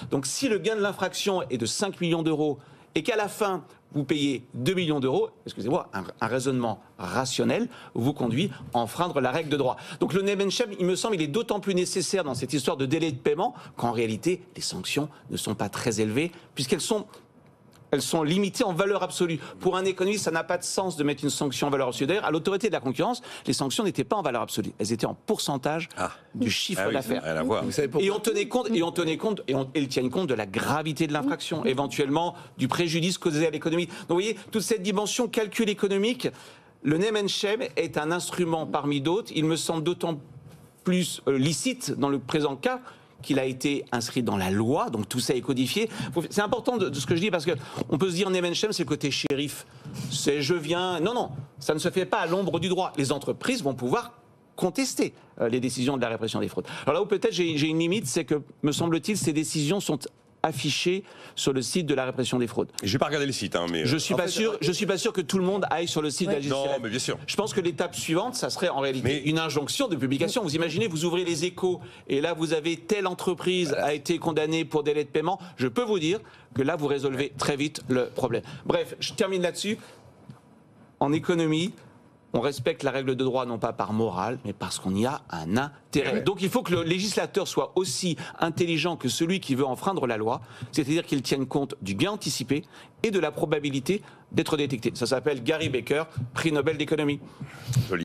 Donc si le gain de l'infraction est de 5 millions d'euros et qu'à la fin, vous payez 2 millions d'euros, excusez-moi, un raisonnement rationnel vous conduit à enfreindre la règle de droit. Donc le name and shame, il me semble, il est d'autant plus nécessaire dans cette histoire de délai de paiement qu'en réalité, les sanctions ne sont pas très élevées puisqu'elles sont limitées en valeur absolue. Pour un économiste, ça n'a pas de sens de mettre une sanction en valeur absolue. D'ailleurs, à l'autorité de la concurrence, les sanctions n'étaient pas en valeur absolue. Elles étaient en pourcentage du chiffre d'affaires. Et on tenait compte, et ils tiennent compte de la gravité de l'infraction, éventuellement du préjudice causé à l'économie. Donc vous voyez, toute cette dimension calcul économique, le name and shame est un instrument parmi d'autres. Il me semble d'autant plus licite dans le présent cas qu'il a été inscrit dans la loi, donc tout ça est codifié. C'est important de ce que je dis parce qu'on peut se dire name and shame, c'est le côté shérif. C'est je viens. Non, ça ne se fait pas à l'ombre du droit. Les entreprises vont pouvoir contester les décisions de la répression des fraudes. Alors là où peut-être j'ai une limite, c'est que, me semble-t-il, ces décisions sont affichées sur le site de la répression des fraudes. Je n'ai pas regardé le site, mais je suis pas sûr que tout le monde aille sur le site de la justice. Non, mais bien sûr. Je pense que l'étape suivante, ça serait en réalité une injonction de publication. Vous imaginez, vous ouvrez les Échos et là vous avez telle entreprise a été condamnée pour délai de paiement. Je peux vous dire que là vous résolvez très vite le problème. Bref, je termine là-dessus. En économie, on respecte la règle de droit non pas par morale, mais parce qu'on y a un intérêt. Donc il faut que le législateur soit aussi intelligent que celui qui veut enfreindre la loi, c'est-à-dire qu'il tienne compte du gain anticipé et de la probabilité d'être détecté. Ça s'appelle Gary Becker, prix Nobel d'économie.